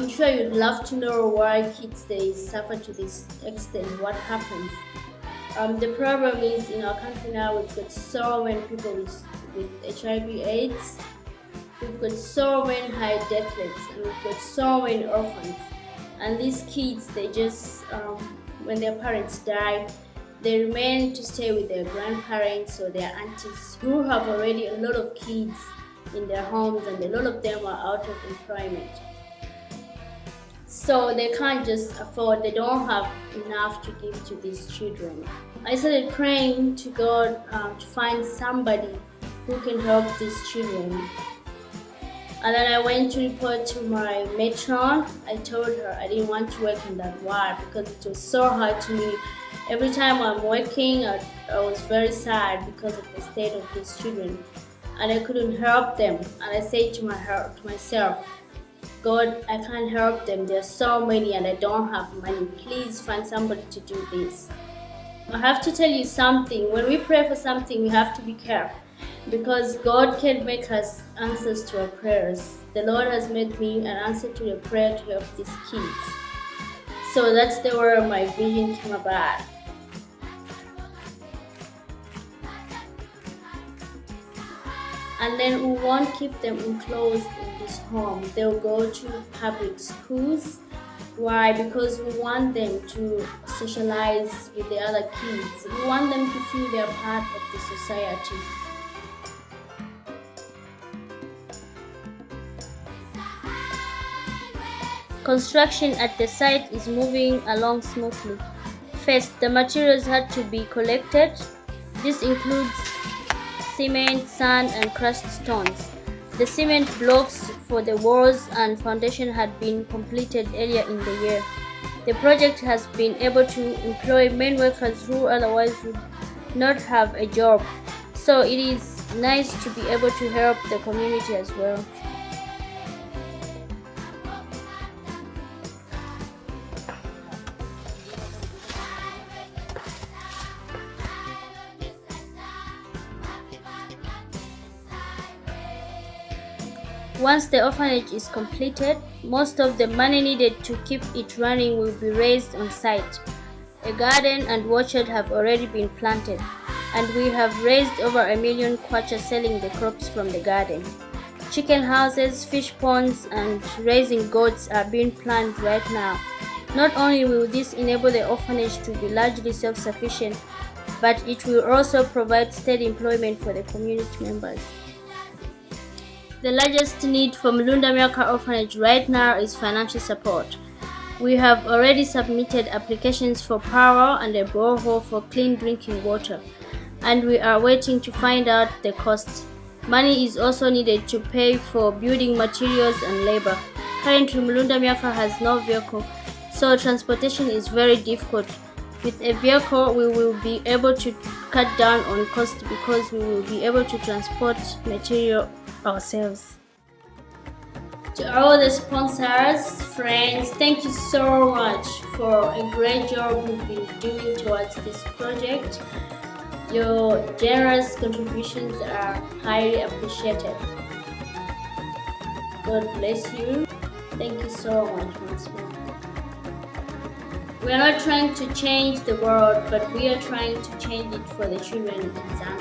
I'm sure you'd love to know why kids they suffer to this extent. What happens? The problem is in our country now we've got so many people with HIV/AIDS. We've got so many high death rates, and we've got so many orphans. And these kids, they just when their parents die, they remain to stay with their grandparents or their aunties who have already a lot of kids in their homes, and a lot of them are out of employment. So they can't just afford, they don't have enough to give to these children. I started praying to God to find somebody who can help these children. And then I went to report to my matron. I told her I didn't want to work in that ward because it was so hard to me. Every time I'm working, I was very sad because of the state of these children. And I couldn't help them. And I said to myself, God, I can't help them. There's so many and I don't have money. Please find somebody to do this. I have to tell you something. When we pray for something, we have to be careful because God can make us answers to our prayers. The Lord has made me an answer to the prayer to help these kids. So that's the where my vision came about. And then we won't keep them enclosed in this home. They'll go to public schools. Why? Because we want them to socialize with the other kids. We want them to feel they're part of the society. Construction at the site is moving along smoothly. First, the materials had to be collected. This includes cement, sand, and crushed stones. The cement blocks for the walls and foundation had been completed earlier in the year. The project has been able to employ many workers who otherwise would not have a job. So it is nice to be able to help the community as well. Once the orphanage is completed, most of the money needed to keep it running will be raised on site. A garden and orchard have already been planted, and we have raised over 1 million kwacha selling the crops from the garden. Chicken houses, fish ponds, and raising goats are being planned right now. Not only will this enable the orphanage to be largely self-sufficient, but it will also provide steady employment for the community members. The largest need for Mulunda Miaka Orphanage right now is financial support. We have already submitted applications for power and a borehole for clean drinking water, and we are waiting to find out the costs. Money is also needed to pay for building materials and labor. Currently, Mulunda Miaka has no vehicle, so transportation is very difficult. With a vehicle, we will be able to cut down on cost because we will be able to transport material ourselves. To all the sponsors, friends, thank you so much for a great job you've been doing towards this project. Your generous contributions are highly appreciated. God bless you. Thank you so much once more. We are not trying to change the world, but we are trying to change it for the children in Zambia.